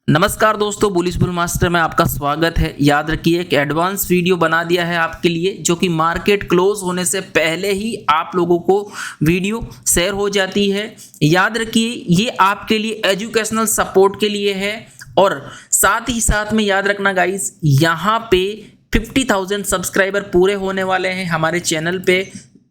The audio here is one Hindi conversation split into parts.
नमस्कार दोस्तों, बुलिश बुल मास्टर में आपका स्वागत है। याद रखिए एक एडवांस वीडियो बना दिया है आपके लिए, जो कि मार्केट क्लोज होने से पहले ही आप लोगों को वीडियो शेयर हो जाती है। याद रखिए ये आपके लिए एजुकेशनल सपोर्ट के लिए है। और साथ ही साथ में याद रखना गाइस, यहाँ पे 50,000 सब्सक्राइबर पूरे होने वाले हैं हमारे चैनल पे।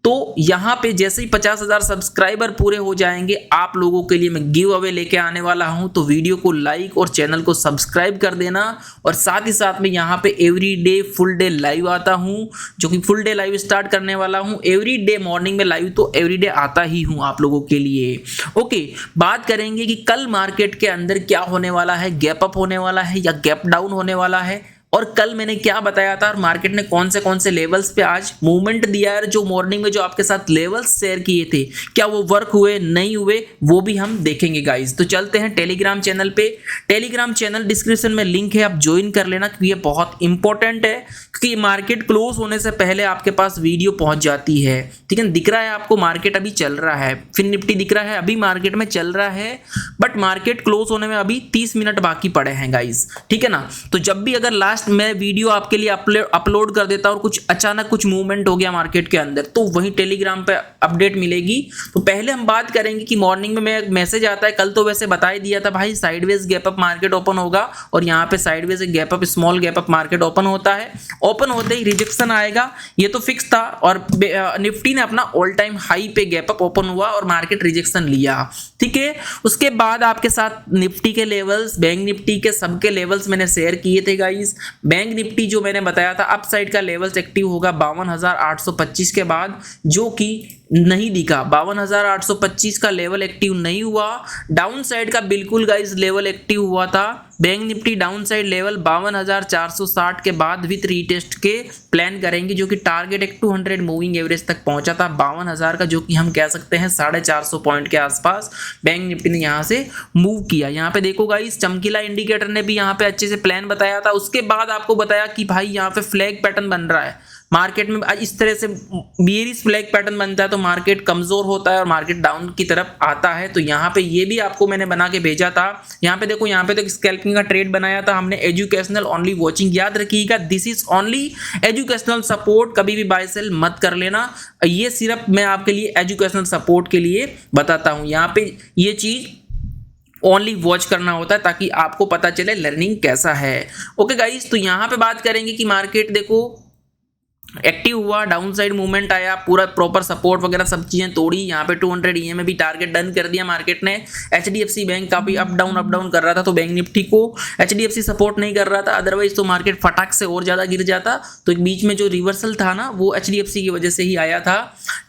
तो यहाँ पे जैसे ही 50,000 सब्सक्राइबर पूरे हो जाएंगे, आप लोगों के लिए मैं गिव अवे लेके आने वाला हूँ। तो वीडियो को लाइक और चैनल को सब्सक्राइब कर देना। और साथ ही साथ में यहाँ पे every day full day live आता हूँ, जो कि फुल डे लाइव स्टार्ट करने वाला हूँ। एवरी डे मॉर्निंग में लाइव तो एवरी डे आता ही हूँ आप लोगों के लिए। ओके, बात करेंगे कि कल मार्केट के अंदर क्या होने वाला है, गैप अप होने वाला है या गैप डाउन होने वाला है, और कल मैंने क्या बताया था और मार्केट ने कौन से लेवल्स पे आज मूवमेंट दिया है। जो मॉर्निंग में जो आपके साथ लेवल्स शेयर किए थे, क्या वो वर्क हुए नहीं हुए, वो भी हम देखेंगे गाइस। तो चलते हैं टेलीग्राम चैनल पे। टेलीग्राम चैनल डिस्क्रिप्शन में लिंक है, आप ज्वाइन कर लेना, क्योंकि ये बहुत इंपॉर्टेंट है। क्योंकि मार्केट क्लोज होने से पहले आपके पास वीडियो पहुंच जाती है। ठीक है, दिख रहा है आपको मार्केट अभी चल रहा है, फिर निफ्टी दिख रहा है अभी मार्केट में चल रहा है, बट मार्केट क्लोज होने में अभी 30 मिनट बाकी पड़े हैं गाइस। ठीक है ना। तो जब भी अगर लास्ट मैं वीडियो आपके लिए अपलोड कर देता और कुछ अचानक कुछ मूवमेंट हो गया मार्केट के अंदर, तो वहीं टेलीग्राम पे अपडेट मिलेगी। तो पहले हम बात करेंगे कि मॉर्निंग में मैं मैसेज आता है, कल तो वैसे बता ही दिया था भाई sideways gap up market open होगा, और यहाँ पे sideways gap up small gap up market open होता है। ओपन होते ही रिजेक्शन आएगा, ये तो फिक्स था। और निफ्टी ने अपना ऑल टाइम हाई पे गैप अप ओपन हुआ और मार्केट रिजेक्शन लिया। ठीक है, उसके बाद आपके साथ निफ्टी के लेवल्स, बैंक निफ्टी के सबके लेवल्स मैंने शेयर किए थे गाइस। बैंक निफ्टी जो मैंने बताया था अप साइड का लेवल्स एक्टिव होगा 52,825 के बाद, जो कि नहीं दिखा। 52,825 का लेवल एक्टिव नहीं हुआ। डाउन साइड का बिल्कुल गाइस लेवल एक्टिव हुआ था। Bank Nifty down side level 52,460 के बाद विथ रीटेस्ट के प्लान करेंगे, जो कि टारगेट एक 200 मूविंग एवरेज तक पहुंचा था 52,000 का, जो कि हम कह सकते हैं 450 पॉइंट के आसपास बैंक निफ्टी ने यहां से मूव किया। यहाँ पे देखो गाइस, चमकीला इंडिकेटर ने भी यहाँ पे अच्छे से प्लान बताया था। उसके बाद आपको बताया कि भाई यहाँ पे फ्लैग पैटर्न बन रहा है मार्केट में। आज इस तरह से बेयरिश फ्लैग पैटर्न बनता है तो मार्केट कमजोर होता है और मार्केट डाउन की तरफ आता है। तो यहाँ पे ये भी आपको मैंने बना के भेजा था। यहाँ पे देखो, यहाँ पे तो स्कैल्पिंग का ट्रेड बनाया था हमने। एजुकेशनल ओनली वॉचिंग, याद रखिएगा this is only educational support. कभी भी बाय सेल मत कर लेना, ये सिर्फ मैं आपके लिए एजुकेशनल सपोर्ट के लिए बताता हूँ। यहाँ पे ये चीज ओनली वॉच करना होता है ताकि आपको पता चले लर्निंग कैसा है। ओके गाइस, तो यहाँ पे बात करेंगे कि मार्केट देखो एक्टिव हुआ, डाउन साइड मूवमेंट आया, पूरा प्रॉपर सपोर्ट वगैरह सब चीजें तोड़ी। यहाँ पे 200 ईएमए भी टारगेट डन कर दिया मार्केट ने। एचडीएफसी बैंक काफी अप डाउन कर रहा था, तो बैंक निफ्टी को एचडीएफसी सपोर्ट नहीं कर रहा था, अदरवाइज तो मार्केट फटाक से और ज्यादा गिर जाता। तो एक बीच में जो रिवर्सल था ना, वो एचडीएफसी की वजह से ही आया था।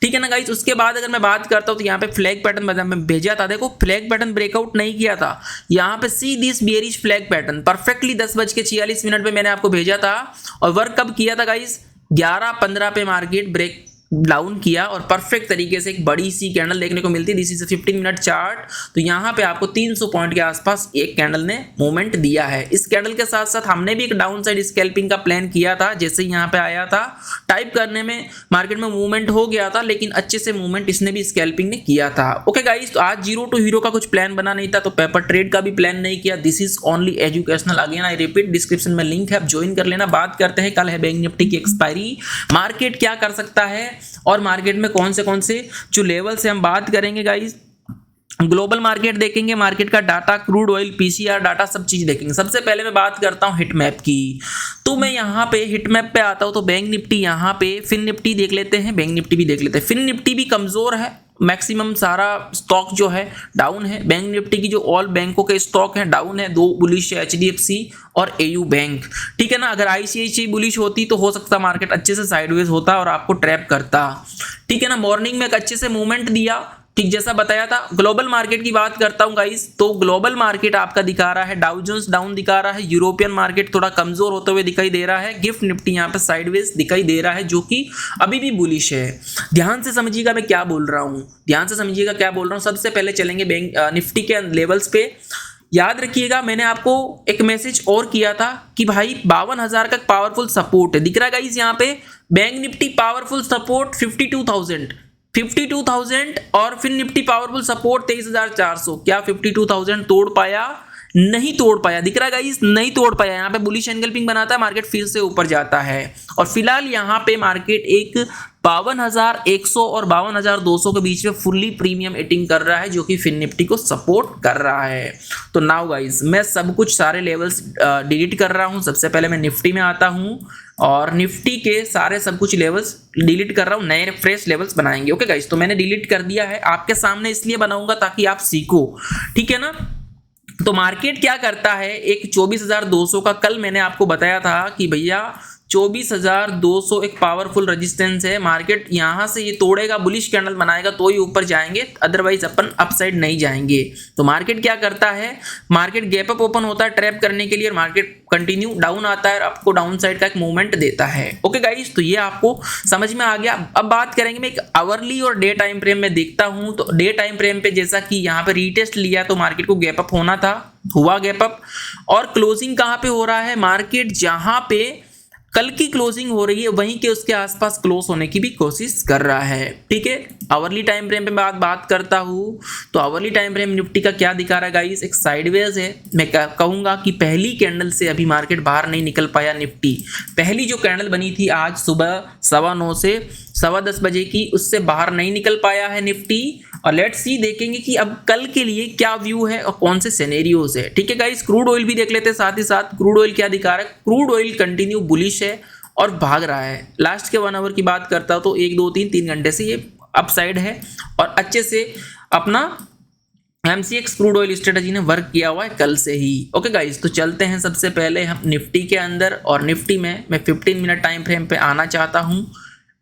ठीक है ना गाइस। उसके बाद अगर मैं बात करता हूँ तो यहाँ पे फ्लैग पैटर्न भेजा था। देखो फ्लैग पैटर्न ब्रेकआउट नहीं किया था, यहाँ पे see this bearish flag pattern perfectly 10:46 पे मैंने आपको भेजा था। और वर्क कब किया था गाइस, 11:15 पे मार्केट ब्रेक डाउन किया और परफेक्ट तरीके से एक बड़ी सी कैंडल देखने को मिलती है। This is 15 minute chart. तो यहाँ पे आपको 300 पॉइंट के आसपास एक कैंडल ने मूवमेंट दिया है। इस कैंडल के साथ साथ हमने भी एक डाउन साइड स्कैल्पिंग का प्लान किया था। जैसे ही यहाँ पे आया था, टाइप करने में मार्केट में मूवमेंट हो गया था, लेकिन अच्छे से मूवमेंट इसने भी स्कैल्पिंग ने किया था। ओके गाइस, तो आज जीरो टू हीरो का कुछ प्लान बना नहीं था, तो पेपर ट्रेड का भी प्लान नहीं किया। This is only educational. Again I repeat, description में लिंक है, आप ज्वाइन कर लेना। बात करते हैं, कल है बैंक निफ्टी की एक्सपायरी, मार्केट क्या कर सकता है और मार्केट में कौन से जो लेवल से हम बात करेंगे गाइस। ग्लोबल मार्केट देखेंगे, मार्केट का data, crude oil, PCR data, सब चीज देखेंगे। सबसे पहले मैं बात करता हूं हिट मैप की। तो मैं यहाँ पे हिट मैप पे आता हूं, तो बैंक निफ्टी यहाँ पे, फिन निफ्टी देख लेते हैं, बैंक निफ्टी भी देख लेते हैं। फिन निफ्टी भी कमजोर है, मैक्सिमम सारा स्टॉक जो है डाउन है। बैंक निफ्टी की जो ऑल बैंकों के स्टॉक है डाउन है, दो बुलिश है, एचडीएफसी और एयू बैंक। ठीक है ना। अगर आईसीआईसीआई बुलिश होती तो हो सकता मार्केट अच्छे से साइडवेज होता और आपको ट्रैप करता। ठीक है ना। मॉर्निंग में एक अच्छे से मूवमेंट दिया, ठीक जैसा बताया था। ग्लोबल मार्केट की बात करता हूं गाइस, तो ग्लोबल मार्केट आपका दिखा रहा है डाउ जोन्स डाउन दिखा रहा है, यूरोपियन मार्केट थोड़ा कमजोर होते हुए दिखाई दे रहा है, गिफ्ट निफ्टी यहां पे साइडवेज दिखाई दे रहा है, जो कि अभी भी बुलिश है। ध्यान से समझिएगा मैं क्या बोल रहा हूं, ध्यान से समझिएगा क्या बोल रहा हूं। सबसे पहले चलेंगे बैंक निफ्टी के लेवल्स पे। याद रखिएगा मैंने आपको एक मैसेज और किया था कि भाई 52,000 का पावरफुल सपोर्ट है, दिख रहा है गाइस यहाँ पे। बैंक निफ्टी पावरफुल सपोर्ट 52,000 और फिर निफ्टी पावरफुल सपोर्ट 23,400। क्या 52,000 तोड़ पाया? नहीं तोड़ पाया, दिख रहा है गाइस, नहीं तोड़ पाया। यहाँ पे बुलिश एनगल्फिंग बनाता है, मार्केट फिर से ऊपर जाता है और फिलहाल यहाँ पे मार्केट एक 52,100 और 52,200 के बीच में फुल्ली प्रीमियम एटिंग कर रहा है, जो कि फिन निफ्टी को सपोर्ट कर रहा है। तो नाउ गाइस मैं सब कुछ सारे लेवल्स डिलीट कर रहा हूँ। सबसे पहले मैं निफ्टी में आता हूँ और निफ्टी के सारे सब कुछ लेवल्स डिलीट कर रहा हूँ, नए फ्रेश लेवल्स बनाएंगे। ओके गाइस, तो मैंने डिलीट कर दिया है, आपके सामने इसलिए बनाऊंगा ताकि आप सीखो, ठीक है ना। तो मार्केट क्या करता है, एक 24,200 का कल मैंने आपको बताया था कि भैया 24,200 एक पावरफुल रेजिस्टेंस है, मार्केट यहां से ये तोड़ेगा, बुलिश कैंडल बनाएगा तो ही ऊपर जाएंगे, अदरवाइज अपन अपसाइड नहीं जाएंगे। तो मार्केट क्या करता है, मार्केट गैप अप ओपन होता है ट्रैप करने के लिए, और मार्केट कंटिन्यू डाउन आता है और आपको डाउन साइड का एक मूवमेंट देता है। ओके गाइस, तो ये आपको समझ में आ गया। अब बात करेंगे, मैं एक आवरली और डे टाइम फ्रेम में देखता हूं। तो डे टाइम फ्रेम पे जैसा कि यहाँ पे रीटेस्ट लिया तो मार्केट को गैप अप होना था, हुआ गैप अप, और क्लोजिंग कहां पे हो रहा है, मार्केट जहां पे कल की क्लोजिंग हो रही है वहीं के उसके आसपास क्लोज होने की भी कोशिश कर रहा है, ठीक है। आवरली टाइम फ्रेम पे बात करता हूँ तो आवरली टाइम फ्रेम निफ्टी का क्या दिखा रहा है गाइस, एक साइडवेज है। मैं कहूंगा कि पहली कैंडल से अभी मार्केट बाहर नहीं निकल पाया निफ्टी। पहली जो कैंडल बनी थी आज सुबह 9:15 से 10:15 बजे की, उससे बाहर नहीं निकल पाया है निफ्टी। और लेट्स सी, देखेंगे कि अब कल के लिए क्या व्यू है और कौन से सिनेरियोज है, ठीक है गाइस। क्रूड ऑयल भी देख लेते हैं साथ ही साथ। क्रूड ऑयल क्या दिखा रहा है, क्रूड ऑयल कंटिन्यू बुलिश है और भाग रहा है। लास्ट के 1 आवर की बात करता हूं तो 1 2 3 घंटे से ये अपसाइड है और अच्छे से अपना MCX क्रूड ऑयल स्ट्रेटजी ने वर्क किया हुआ है कल से ही। ओके गाइस, तो चलते हैं सबसे पहले हम निफ्टी के अंदर, और निफ्टी में मैं 15 मिनट टाइम फ्रेम पे आना चाहता हूं।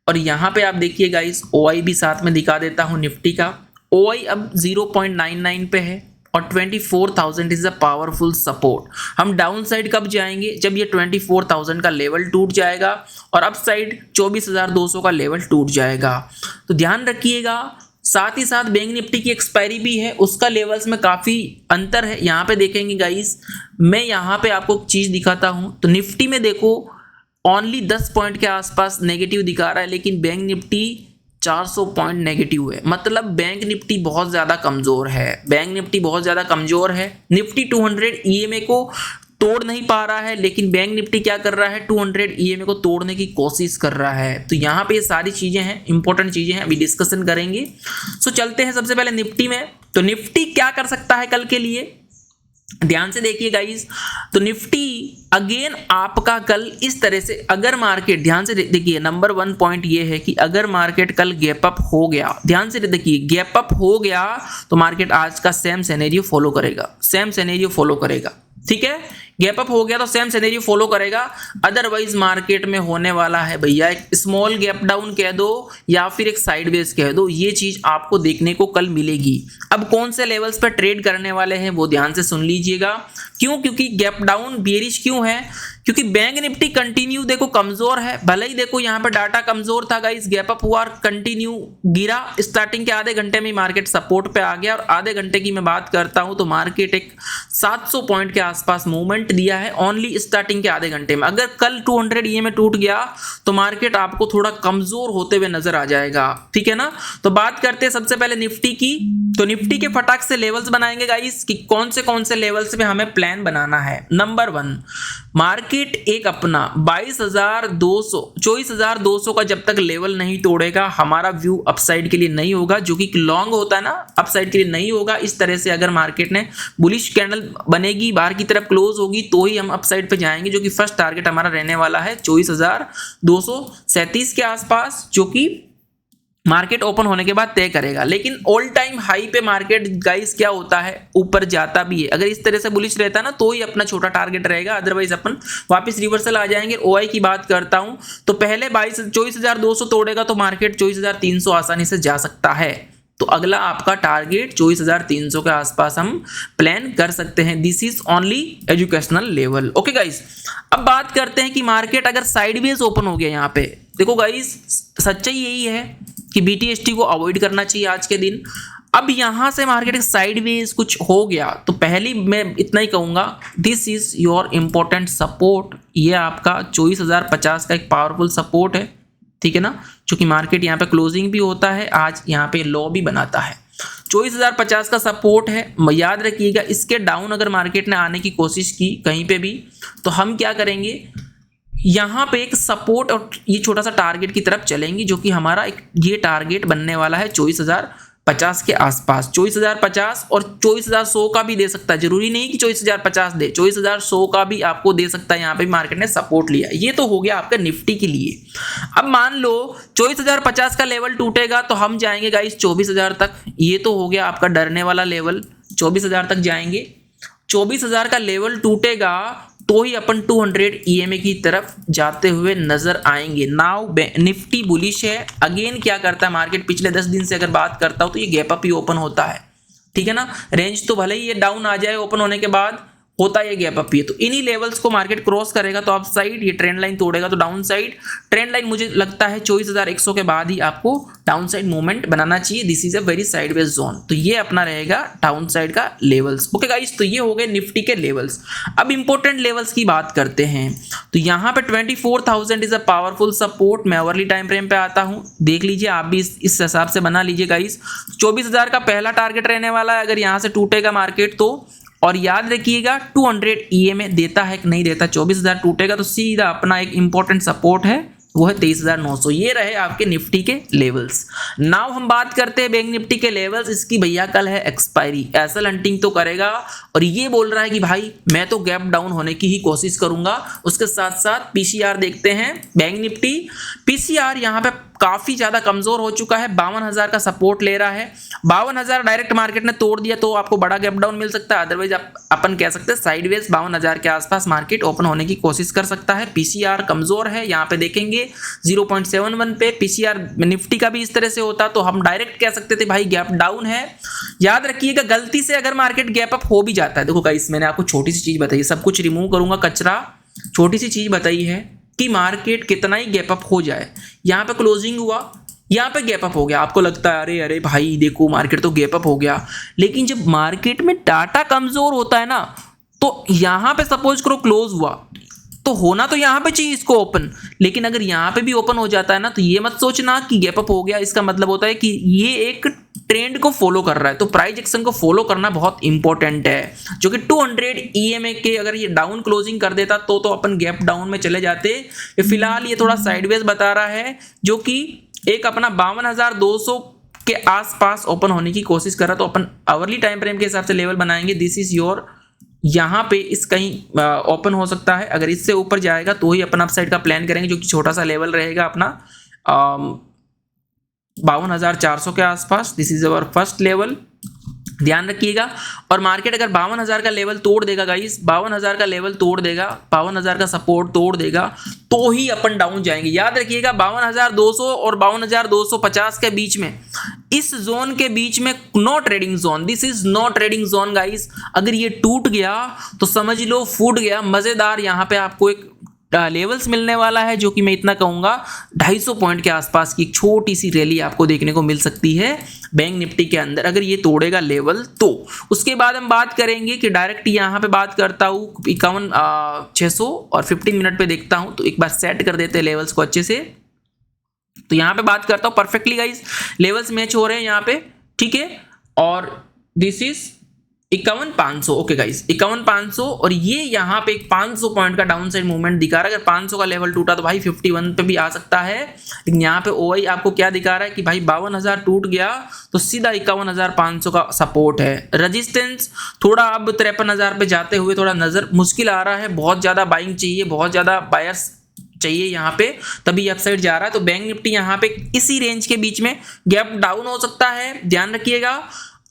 और यहाँ पे आप देखिए गाइस, OI भी साथ में दिखा देता हूँ निफ्टी का। OI अब 0.99 पे है और 24,000 इज अ पावरफुल सपोर्ट। हम डाउन साइड कब जाएंगे, जब ये 24,000 का लेवल टूट जाएगा और अप साइड 24,200 का लेवल टूट जाएगा। तो ध्यान रखिएगा। साथ ही साथ बैंक निफ्टी की एक्सपायरी भी है, उसका लेवल्स में काफ़ी अंतर है। यहाँ पे देखेंगे गाइस, मैं यहाँ पे आपको एक चीज़ दिखाता हूँ। तो निफ्टी में देखो ओनली 10 पॉइंट के आसपास नेगेटिव दिखा रहा है, लेकिन बैंक निफ्टी 400 पॉइंट नेगेटिव है। मतलब बैंक निफ्टी बहुत ज़्यादा कमज़ोर है, बैंक निफ्टी बहुत ज़्यादा कमज़ोर है। निफ्टी 200 EMA को तोड़ नहीं पा रहा है, लेकिन बैंक निफ्टी क्या कर रहा है, 200 EMA को तोड़ने की कोशिश कर रहा है। तो यहाँ पे ये सारी चीज़ें हैं, इंपॉर्टेंट चीज़ें हैं, अभी डिस्कशन करेंगे। सो चलते हैं सबसे पहले निफ्टी में। तो निफ्टी क्या कर सकता है कल के लिए, ध्यान से देखिए गाइस। तो निफ्टी अगेन आपका कल इस तरह से, अगर मार्केट, ध्यान से देखिए, नंबर 1 पॉइंट ये है कि अगर मार्केट कल गैप अप हो गया, ध्यान से देखिए, गैप अप हो गया तो मार्केट आज का सेम सिनेरियो फॉलो करेगा, सेम सिनेरियो फॉलो करेगा, ठीक है। गैप अप हो गया तो सेम सिनेरियो फॉलो करेगा। अदरवाइज मार्केट में होने वाला है भैया एक स्मॉल गैप डाउन कह दो या फिर एक साइडवेज कह दो, ये चीज आपको देखने को कल मिलेगी। अब कौन से लेवल्स पर ट्रेड करने वाले हैं वो ध्यान से सुन लीजिएगा। क्यों, क्योंकि गैप डाउन बेरिश क्यों है, क्योंकि बैंक निफ्टी कंटिन्यू देखो कमजोर है। भले ही देखो यहाँ पे डाटा कमजोर था गाइस, गैप अप हुआ, कंटिन्यू गिरा, स्टार्टिंग के आधे घंटे में मार्केट सपोर्ट पे आ गया, और आधे घंटे की मैं बात करता हूं तो मार्केट एक 700 पॉइंट के आसपास मूवमेंट दिया है ओनली स्टार्टिंग के आधे घंटे में। अगर कल 200 EMA टूट गया तो मार्केट आपको थोड़ा कमजोर होते हुए नजर आ जाएगा, ठीक है ना। तो बात करते हैं सबसे पहले निफ्टी की। तो निफ्टी के फटाक से लेवल्स बनाएंगे गाइस कि कौन से लेवल्स पे हमें प्लान बनाना है। नंबर 1, मार्केट एक अपना 24,200 का जब तक लेवल नहीं तोड़ेगा हमारा व्यू अपसाइड के लिए नहीं होगा, जो कि लॉन्ग होता है ना, अपसाइड के लिए नहीं होगा। इस तरह से अगर मार्केट ने बुलिश कैंडल बनेगी, बाहर की तरफ क्लोज होगी, तो ही हम अपसाइड पे जाएंगे, जो कि फर्स्ट टारगेट हमारा रहने वाला है 24,237 के आसपास, जो कि मार्केट ओपन होने के बाद तय करेगा। लेकिन ऑल टाइम हाई पे मार्केट गाइस क्या होता है, ऊपर जाता भी है। अगर इस तरह से बुलिश रहता है ना तो ही अपना छोटा टारगेट रहेगा, अदरवाइज अपन वापस रिवर्सल आ जाएंगे। OI की बात करता हूं तो पहले 24,200 तोड़ेगा तो मार्केट 24,300 आसानी से जा सकता है। तो अगला आपका टारगेट 24,300 के आसपास हम प्लान कर सकते हैं। This is only educational level. Okay guys, अब बात करते हैं कि मार्केट अगर साइडवेज ओपन हो गया, यहाँ पे देखो गाइस, सच्चाई यही है कि BTST को अवॉइड करना चाहिए आज के दिन। अब यहां से मार्केट साइडवेज कुछ हो गया तो पहली मैं इतना ही कहूंगा, this is your important support. ये आपका 24,050 का एक पावरफुल सपोर्ट है, ठीक है ना, क्योंकि मार्केट यहाँ पे क्लोजिंग भी होता है, आज यहाँ पे लो भी बनाता है। 24,050 का सपोर्ट है। याद रखिएगा, इसके डाउन अगर मार्केट ने आने की कोशिश की कहीं पे भी तो हम क्या करेंगे, यहाँ पे एक सपोर्ट और ये छोटा सा टारगेट की तरफ चलेंगे, जो कि हमारा एक ये टारगेट बनने वाला है 24,050 के आसपास। 24,050 और 24,100 का भी दे सकता है, जरूरी नहीं कि 24,050 दे, 24,100 का भी आपको दे सकता है। यहाँ पे मार्केट ने सपोर्ट लिया, ये तो हो गया आपका निफ्टी के लिए। अब मान लो 24,050 का लेवल टूटेगा तो हम जाएंगे गाइस 24,000 तक। ये तो हो गया आपका डरने वाला लेवल, 24,000 तक जाएंगे। 24,000 का लेवल टूटेगा तो ही अपन 200 EMA की तरफ जाते हुए नजर आएंगे। नाउ निफ्टी बुलिश है। अगेन क्या करता है मार्केट, पिछले 10 दिन से अगर बात करता हूं तो ये गैप अप ही ओपन होता है, ठीक है ना। रेंज तो भले ही ये डाउन आ जाए ओपन होने के बाद, होता ये गैप अप ही है। तो इन्हीं लेवल्स को मार्केट क्रॉस करेगा तो अप साइड, ये ट्रेंड लाइन तोड़ेगा तो डाउन साइड। ट्रेंड लाइन मुझे लगता है 24,100 के बाद ही आपको डाउन साइड मूवमेंट बनाना चाहिए। This is a very sideways zone, तो ये अपना रहेगा डाउन साइड का लेवल्स। ओके गाइस, तो ये हो गए निफ्टी के लेवल्स। अब इंपॉर्टेंट लेवल्स की बात करते हैं, तो यहाँ पे 24,000 इज अ पावरफुल सपोर्ट। मैं ओवरली टाइम फ्रेम पे आता हूँ, देख लीजिए आप भी इस हिसाब से बना लीजिए गाइस। 24,000 का पहला टारगेट रहने वाला है अगर यहाँ से टूटेगा मार्केट तो। और याद रखिएगा 200 EMA देता है कि नहीं देता, 24,000 टूटेगा तो सीधा अपना एक इंपॉर्टेंट सपोर्ट है, वो है 23,900। ये रहे आपके निफ्टी के लेवल्स। नाउ हम बात करते हैं बैंक निफ्टी के लेवल्स। इसकी भैया कल है एक्सपायरी, एसएल हंटिंग तो करेगा और ये बोल रहा है कि भाई मैं तो गैप डाउन होने की ही कोशिश करूंगा। उसके साथ साथ पीसीआर देखते हैं। बैंक निफ्टी पीसीआर यहाँ पे काफी ज्यादा कमजोर हो चुका है, 52,000 का सपोर्ट ले रहा है। 52,000 डायरेक्ट मार्केट ने तोड़ दिया तो आपको बड़ा गैप डाउन मिल सकता है, अदरवाइज अपन कह सकते हैं साइडवेज 52,000 के आसपास मार्केट ओपन होने की कोशिश कर सकता है। पीसीआर कमजोर है, यहाँ पे देखेंगे 0.71 पे। पीसीआर निफ्टी का भी इस तरह से होता तो हम डायरेक्ट कह सकते थे भाई गैप डाउन है। याद रखिएगा, गलती से अगर मार्केट गैप अप हो भी जाता है, देखो गाइस मैंने आपको छोटी सी चीज बताई, सब कुछ रिमूव करूंगा कचरा, छोटी सी चीज बताई है कि मार्केट कितना ही गैप अप हो जाए, यहाँ पे क्लोजिंग हुआ, यहाँ पे गैप अप हो गया, आपको लगता है अरे अरे भाई देखो मार्केट तो गैप अप हो गया, लेकिन जब मार्केट में डाटा कमजोर होता है ना तो यहाँ पे सपोज करो क्लोज हुआ तो होना तो यहाँ पे चाहिए इसको ओपन, लेकिन अगर यहाँ पे भी ओपन हो जाता है ना तो ये मत सोचना कि गैप अप हो गया। इसका मतलब होता है कि ये एक ट्रेंड को फॉलो कर रहा है, तो प्राइस एक्शन को फॉलो करना बहुत इंपॉर्टेंट है। जो कि 200 EMA के अगर ये डाउन क्लोजिंग कर देता तो अपन गैप डाउन में चले जाते। फिलहाल ये थोड़ा साइडवेज बता रहा है, जो कि एक अपना 52,200 के आसपास ओपन होने की कोशिश कर रहा, तो अपन आवरली टाइम फ्रेम के हिसाब से लेवल बनाएंगे। दिस इज योर, यहाँ पे इस कहीं ओपन हो सकता है, अगर इससे ऊपर जाएगा तो ही अपन अप साइड का प्लान करेंगे, जो कि छोटा सा लेवल रहेगा अपना 52,400 के आसपास। This is our first level, ध्यान रखिएगा। और मार्केट अगर 52,000 का लेवल तोड़ देगा गाइस, 52,000 का लेवल तोड़ देगा, 52,000 का सपोर्ट तोड़ देगा तो ही अपन डाउन जाएंगे। याद रखिएगा 52,200 और 52,250 के बीच में, इस जोन के बीच में no trading zone, this is no trading zone guys. अगर ये टूट गया तो समझ लो फूट गया। मजेदार यहाँ पे आपको एक लेवल्स मिलने वाला है, जो कि मैं इतना कहूंगा 250 पॉइंट के आसपास की एक छोटी सी रैली आपको देखने को मिल सकती है बैंक निफ्टी के अंदर, अगर ये तोड़ेगा लेवल तो। उसके बाद हम बात करेंगे कि डायरेक्ट यहाँ पे बात करता हूँ 51,600 और 15 मिनट पे देखता हूँ, तो एक बार सेट कर देते हैं लेवल्स को अच्छे से। तो यहाँ पे बात करता हूँ परफेक्टली गाइस, लेवल्स मैच हो रहे हैं यहाँ पे, ठीक है। और दिस इज 51,500, ओके गाइस 51,500, और ये यहाँ पे एक 500 पॉइंट का डाउन साइड मूवमेंट दिखा रहा है। अगर 500 का लेवल टूटा तो भाई 51 पे भी आ सकता है, लेकिन यहाँ पे ओआई आपको क्या दिखा रहा है कि भाई 52,000 टूट गया तो सीधा 51,500 का सपोर्ट है। रेजिस्टेंस थोड़ा अब 53,000 पे जाते हुए थोड़ा नजर मुश्किल आ रहा है, बहुत ज्यादा बाइंग चाहिए, बहुत ज्यादा बायर्स चाहिए यहाँ पे, तभी अपसाइड जा रहा है। तो बैंक निफ्टी यहाँ पे इसी रेंज के बीच में गैप डाउन हो सकता है, ध्यान रखिएगा।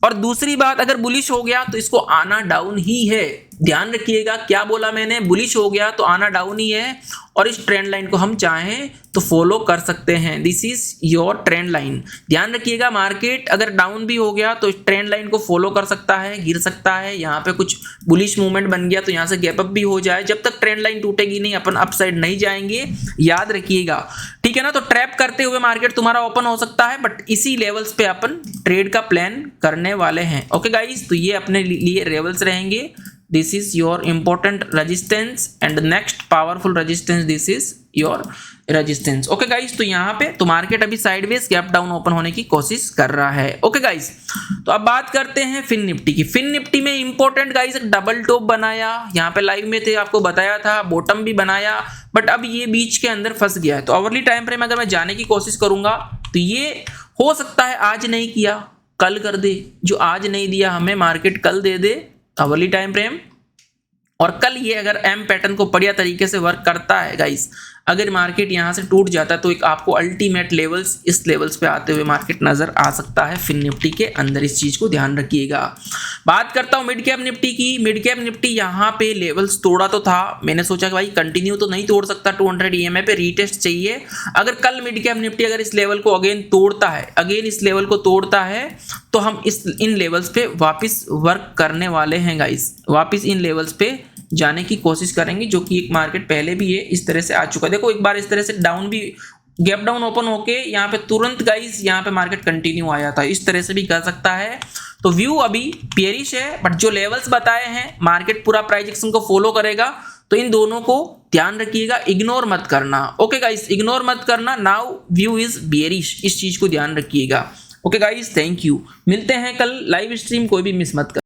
और दूसरी बात, अगर बुलिश हो गया तो इसको आना डाउन ही है, ध्यान रखिएगा। क्या बोला मैंने, बुलिश हो गया तो आना डाउन ही है, और इस ट्रेंड लाइन को हम चाहें तो फॉलो कर सकते हैं। This is your trend line, ध्यान रखिएगा। मार्केट अगर डाउन भी हो गया तो इस ट्रेंड लाइन को फॉलो कर सकता है, गिर सकता है, यहाँ पे कुछ बुलिश मूवमेंट बन गया तो यहाँ से गैप अप भी हो जाए। जब तक ट्रेंड लाइन टूटेगी नहीं अपन अप साइड नहीं जाएंगे, याद रखिएगा, ठीक है ना। तो ट्रैप करते हुए मार्केट तुम्हारा ओपन हो सकता है, बट इसी लेवल्स पे अपन ट्रेड का प्लान करने वाले हैं। ओके गाइस, तो ये अपने लिए लेवल्स रहेंगे this is your important resistance and next powerful resistance this is your resistance. Okay guys, तो यहाँ पे तो मार्केट अभी साइडवेज गैप डाउन ओपन होने की कोशिश कर रहा है। ओके गाइस, तो अब बात करते हैं फिन निफ्टी की। फिन निफ्टी में इंपॉर्टेंट गाइस एक डबल टॉप बनाया, यहाँ पे लाइव में थे आपको बताया था, बॉटम भी बनाया, बट अब ये बीच के अंदर फंस गया है। तो अवर्ली टाइम फ्रेम अगर मैं जाने की कोशिश करूंगा तो ये हो सकता है आज नहीं किया कल कर दे, जो आज नहीं दिया हमें मार्केट कल दे दे अवर्ली टाइम फ्रेम। और कल ये अगर एम पैटर्न को बढ़िया तरीके से वर्क करता है गाइस, अगर मार्केट यहां से टूट जाता है तो एक आपको अल्टीमेट लेवल्स इस लेवल्स पे आते हुए मार्केट नजर आ सकता है फिन निफ्टी के अंदर। इस चीज को ध्यान रखिएगा। बात करता हूं मिड कैप निफ्टी की। मिड कैप निफ्टी यहां पे लेवल्स तोड़ा तो था, मैंने सोचा कि भाई कंटिन्यू तो नहीं तोड़ सकता, 200 ईएमए पे रीटेस्ट चाहिए। अगर कल मिड कैप निफ्टी अगर इस लेवल को अगेन तोड़ता है, अगेन इस लेवल को तोड़ता है, तो हम इन लेवल्स पे वापस वर्क करने वाले हैं गाइस, वापस इन लेवल्स पे जाने की कोशिश करेंगे, जो कि एक मार्केट पहले भी ये इस तरह से आ चुका है। देखो एक बार इस तरह से डाउन भी गैप डाउन ओपन होके यहाँ पे तुरंत गाइस यहाँ पे मार्केट कंटिन्यू आया था, इस तरह से भी कर सकता है। तो व्यू अभी बेयरिश है, बट जो लेवल्स बताए हैं मार्केट पूरा प्राइस एक्शन को फॉलो करेगा, तो इन दोनों को ध्यान रखिएगा, इग्नोर मत करना। ओके गाइस, इग्नोर मत करना। नाउ व्यू इज बेयरिश, इस चीज को ध्यान रखिएगा। Okay guys, thank you. मिलते हैं कल लाइव स्ट्रीम, कोई भी मिस मत कर।